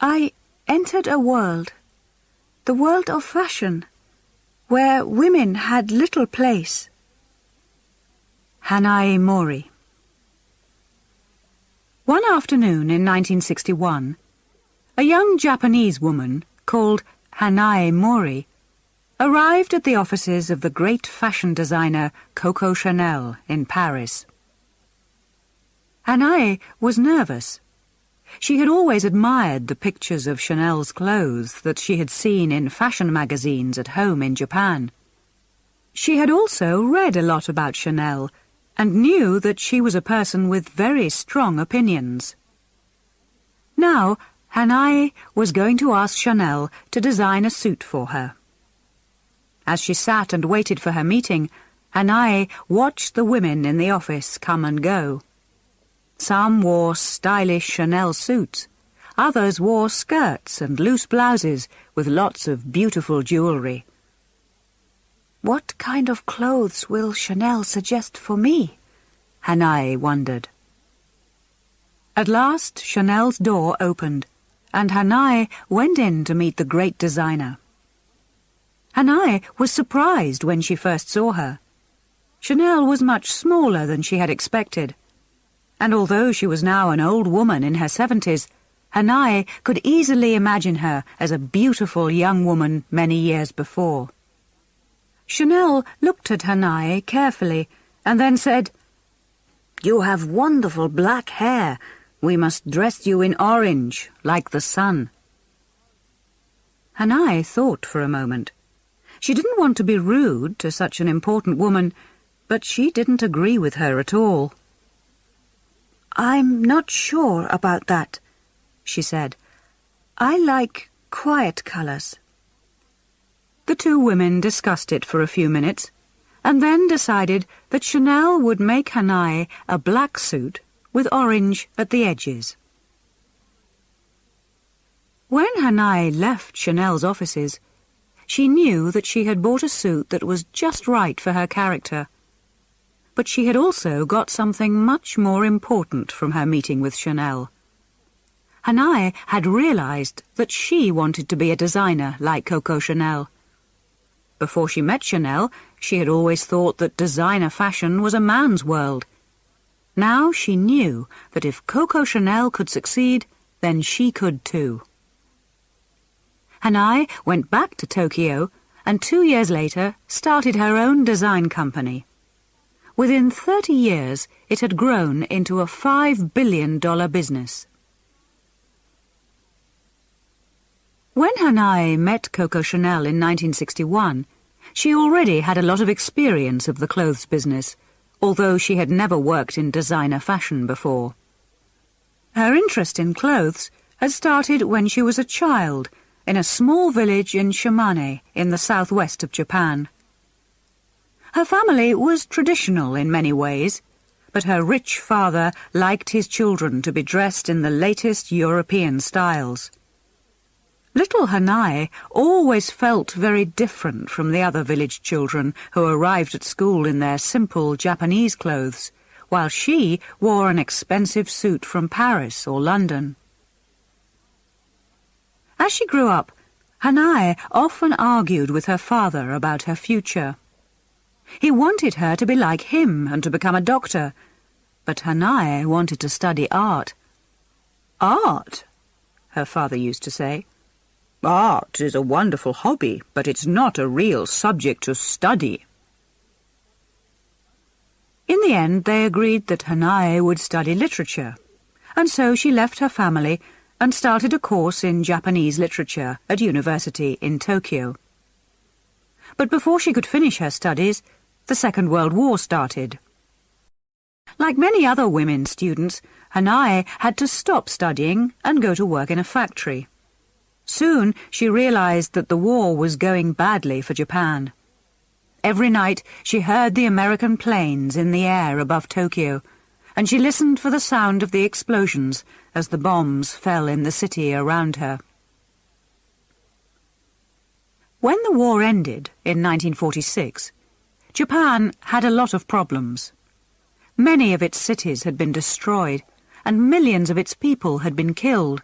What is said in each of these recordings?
I entered a world, the world of fashion, where women had little place. Hanae Mori. One afternoon in 1961, a young Japanese woman called Hanae Mori arrived at the offices of the great fashion designer Coco Chanel in Paris. Hanae was nervous. She had always admired the pictures of Chanel's clothes that she had seen in fashion magazines at home in Japan. She had also read a lot about Chanel and knew that she was a person with very strong opinions. Now, Hanae was going to ask Chanel to design a suit for her. As she sat and waited for her meeting, Hanae watched the women in the office come and go. Some wore stylish Chanel suits. Others wore skirts and loose blouses with lots of beautiful jewellery. What kind of clothes will Chanel suggest for me? Hanae wondered. At last, Chanel's door opened, and Hanae went in to meet the great designer. Hanae was surprised when she first saw her. Chanel was much smaller than she had expected, and although she was now an old woman in her 70s, Hanae could easily imagine her as a beautiful young woman many years before. Chanel looked at Hanae carefully and then said, "You have wonderful black hair. We must dress you in orange, like the sun." Hanae thought for a moment. She didn't want to be rude to such an important woman, but she didn't agree with her at all. "I'm not sure about that," she said. "I like quiet colours." The two women discussed it for a few minutes, and then decided that Chanel would make Hanae a black suit with orange at the edges. When Hanae left Chanel's offices, she knew that she had bought a suit that was just right for her character. But she had also got something much more important from her meeting with Chanel. Hanae had realized that she wanted to be a designer like Coco Chanel. Before she met Chanel, she had always thought that designer fashion was a man's world. Now she knew that if Coco Chanel could succeed, then she could too. Hanae went back to Tokyo and 2 years later started her own design company. Within 30 years, it had grown into a $5 billion business. When Hanae met Coco Chanel in 1961, she already had a lot of experience of the clothes business, although she had never worked in designer fashion before. Her interest in clothes had started when she was a child in a small village in Shimane in the southwest of Japan. Her family was traditional in many ways, but her rich father liked his children to be dressed in the latest European styles. Little Hanae always felt very different from the other village children who arrived at school in their simple Japanese clothes, while she wore an expensive suit from Paris or London. As she grew up, Hanae often argued with her father about her future. He wanted her to be like him and to become a doctor, but Hanae wanted to study art. "Art?" her father used to say. "Art is a wonderful hobby, but it's not a real subject to study." In the end, they agreed that Hanae would study literature, and so she left her family and started a course in Japanese literature at university in Tokyo. But before she could finish her studies, the Second World War started. Like many other women students, Hanae had to stop studying and go to work in a factory. Soon she realized that the war was going badly for Japan. Every night she heard the American planes in the air above Tokyo, and she listened for the sound of the explosions as the bombs fell in the city around her. When the war ended in 1946, Japan had a lot of problems. Many of its cities had been destroyed, and millions of its people had been killed.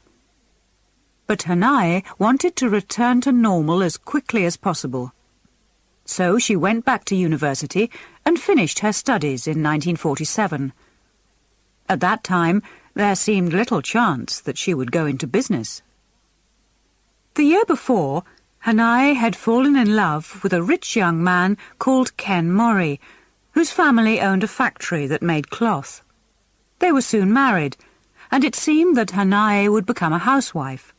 But Hanae wanted to return to normal as quickly as possible. So she went back to university and finished her studies in 1947. At that time, there seemed little chance that she would go into business. The year before, Hanae had fallen in love with a rich young man called Hanae Mori, whose family owned a factory that made cloth. They were soon married, and it seemed that Hanae would become a housewife.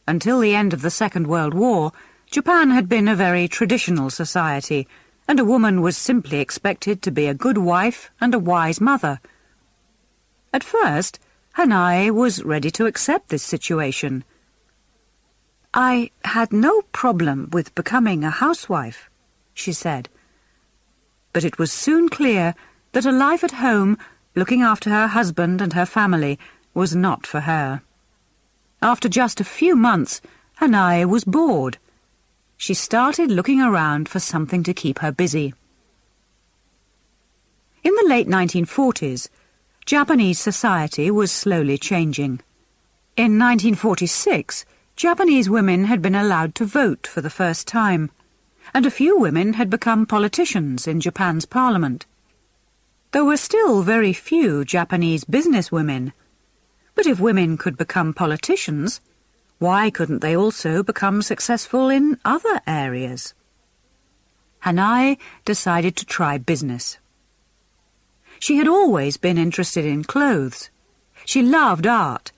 Until the end of the Second World War, Japan had been a very traditional society, and a woman was simply expected to be a good wife and a wise mother. At first, Hanae was ready to accept this situation. "I had no problem with becoming a housewife," she said. But it was soon clear that a life at home, looking after her husband and her family, was not for her. After just a few months, Hanae was bored. She started looking around for something to keep her busy. In the late 1940s, Japanese society was slowly changing. In 1946, Japanese women had been allowed to vote for the first time, and a few women had become politicians in Japan's parliament. There were still very few Japanese businesswomen, but if women could become politicians, why couldn't they also become successful in other areas? Hanae decided to try business. She had always been interested in clothes. She loved art,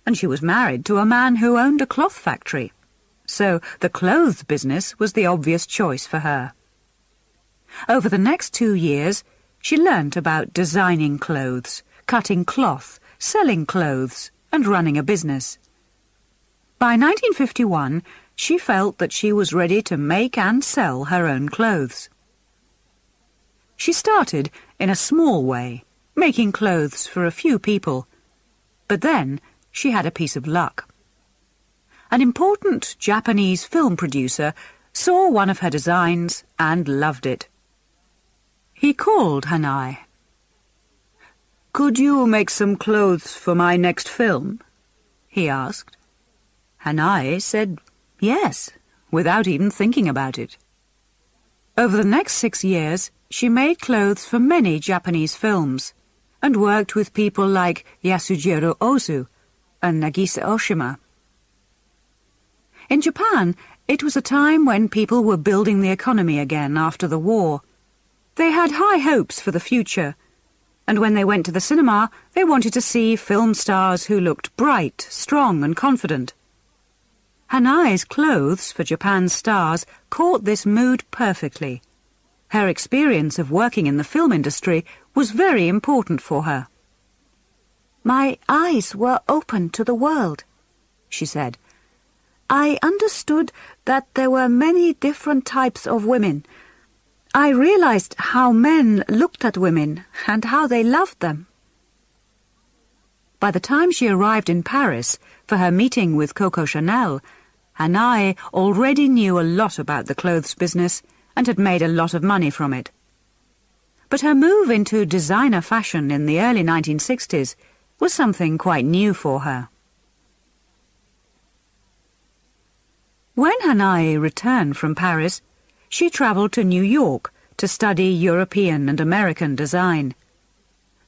and she was married to a man who owned a cloth factory, so the clothes business was the obvious choice for her. Over the next 2 years, she learnt about designing clothes, cutting cloth, selling clothes, and running a business. By 1951, she felt that she was ready to make and sell her own clothes. She started in a small way, making clothes for a few people, but then she had a piece of luck. An important Japanese film producer saw one of her designs and loved it. He called Hanae. "Could you make some clothes for my next film?" he asked. Hanae said yes, without even thinking about it. Over the next 6 years, she made clothes for many Japanese films and worked with people like Yasujiro Ozu and Nagisa Oshima. In Japan, it was a time when people were building the economy again after the war. They had high hopes for the future, and when they went to the cinema, they wanted to see film stars who looked bright, strong and confident. Hanae's clothes for Japan's stars caught this mood perfectly. Her experience of working in the film industry was very important for her. "My eyes were open to the world," she said. "I understood that there were many different types of women. I realized how men looked at women and how they loved them." By the time she arrived in Paris for her meeting with Coco Chanel, Hanae already knew a lot about the clothes business and had made a lot of money from it. But her move into designer fashion in the early 1960s was something quite new for her. When Hanae returned from Paris, she travelled to New York to study European and American design.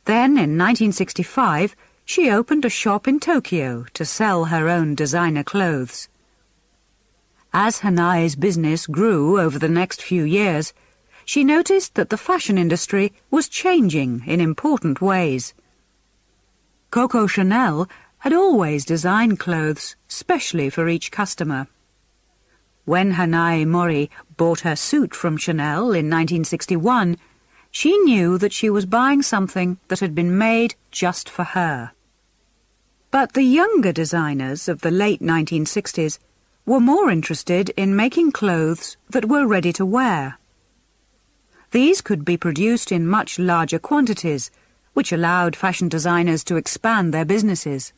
Then, in 1965, she opened a shop in Tokyo to sell her own designer clothes. As Hanae's business grew over the next few years, she noticed that the fashion industry was changing in important ways. Coco Chanel had always designed clothes specially for each customer. When Hanae Mori bought her suit from Chanel in 1961, she knew that she was buying something that had been made just for her. But the younger designers of the late 1960s were more interested in making clothes that were ready to wear. These could be produced in much larger quantities, which allowed fashion designers to expand their businesses.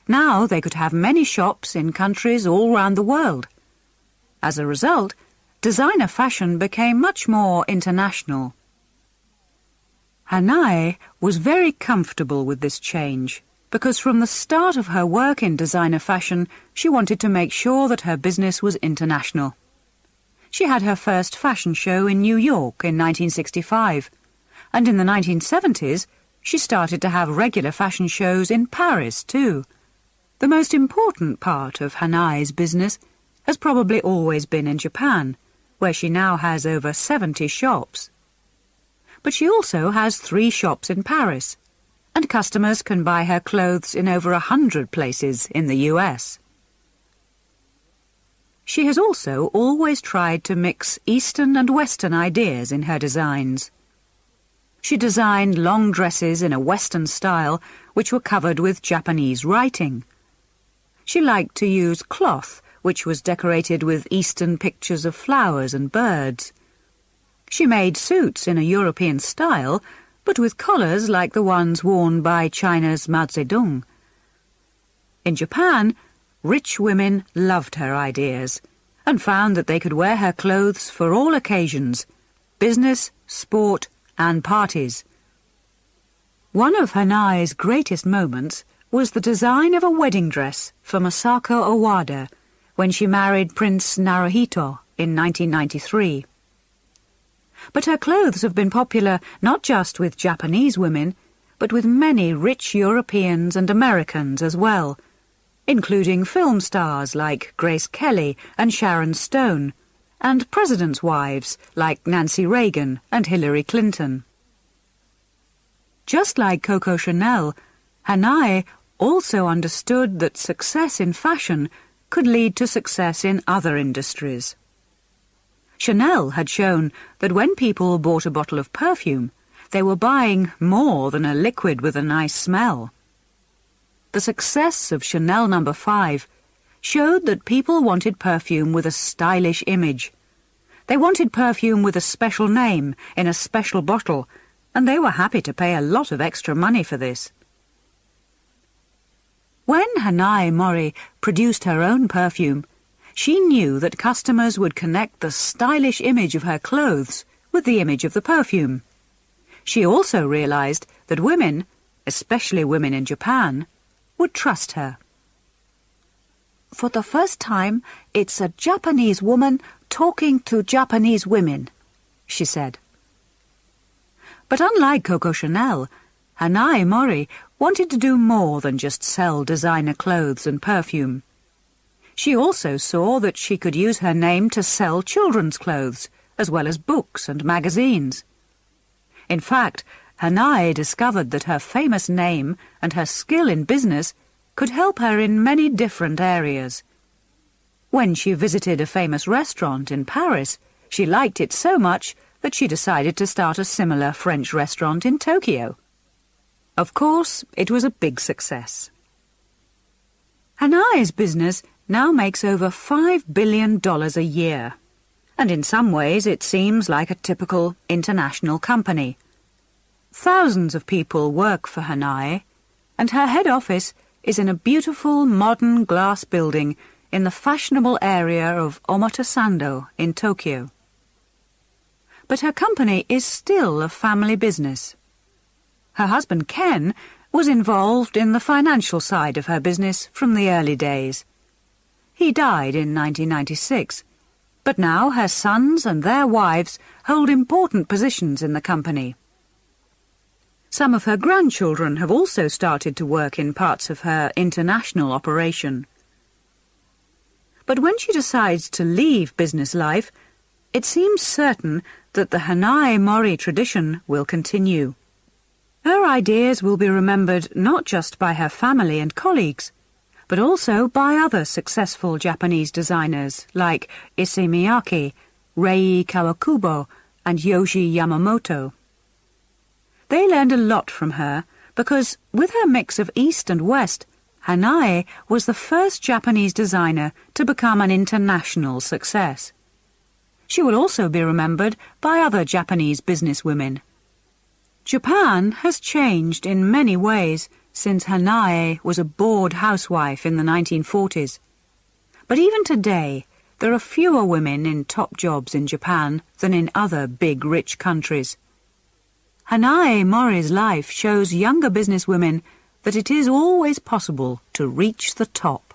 Now they could have many shops in countries all around the world. As a result, designer fashion became much more international. Hanae was very comfortable with this change. because from the start of her work in designer fashion, she wanted to make sure that her business was international. She had her first fashion show in New York in 1965, and in the 1970s, she started to have regular fashion shows in Paris too. The most important part of Hanae's business has probably always been in Japan, where she now has over 70 shops. But she also has 3 shops in Paris, and customers can buy her clothes in over 100 places in the US. She has also always tried to mix Eastern and Western ideas in her designs. She designed long dresses in a Western style which were covered with Japanese writing. She liked to use cloth which was decorated with Eastern pictures of flowers and birds. She made suits in a European style, but with collars like the ones worn by China's Mao Zedong. In Japan, rich women loved her ideas and found that they could wear her clothes for all occasions, business, sport, and parties. One of Hanae's greatest moments was the design of a wedding dress for Masako Owada when she married Prince Naruhito in 1993. But her clothes have been popular not just with Japanese women, but with many rich Europeans and Americans as well, including film stars like Grace Kelly and Sharon Stone, and presidents' wives like Nancy Reagan and Hillary Clinton. Just like Coco Chanel, Hanae also understood that success in fashion could lead to success in other industries. Chanel had shown that when people bought a bottle of perfume, they were buying more than a liquid with a nice smell. The success of Chanel No. 5 showed that people wanted perfume with a stylish image. They wanted perfume with a special name in a special bottle, and they were happy to pay a lot of extra money for this. When Hanae Mori produced her own perfume, she knew that customers would connect the stylish image of her clothes with the image of the perfume. She also realized that women, especially women in Japan, would trust her. For the first time, it's a Japanese woman talking to Japanese women, she said. But unlike Coco Chanel, Hanae Mori wanted to do more than just sell designer clothes and perfume. She also saw that she could use her name to sell children's clothes, as well as books and magazines. In fact, Hanae discovered that her famous name and her skill in business could help her in many different areas. When she visited a famous restaurant in Paris, she liked it so much that she decided to start a similar French restaurant in Tokyo. Of course, it was a big success. Hanae's business now makes over $5 billion a year, and in some ways it seems like a typical international company. Thousands of people work for Hanae, and her head office is in a beautiful modern glass building in the fashionable area of Omotesando in Tokyo. But her company is still a family business. Her husband Ken was involved in the financial side of her business from the early days. He died in 1996, but now her sons and their wives hold important positions in the company. Some of her grandchildren have also started to work in parts of her international operation. But when she decides to leave business life, it seems certain that the Hanae Mori tradition will continue. Her ideas will be remembered not just by her family and colleagues, but also by other successful Japanese designers like Issey Miyake, Rei Kawakubo, and Yohji Yamamoto. They learned a lot from her because, with her mix of East and West, Hanae was the first Japanese designer to become an international success. She will also be remembered by other Japanese businesswomen. Japan has changed in many ways since Hanae was a bored housewife in the 1940s. But even today, there are fewer women in top jobs in Japan than in other big rich countries. Hanae Mori's life shows younger businesswomen that it is always possible to reach the top.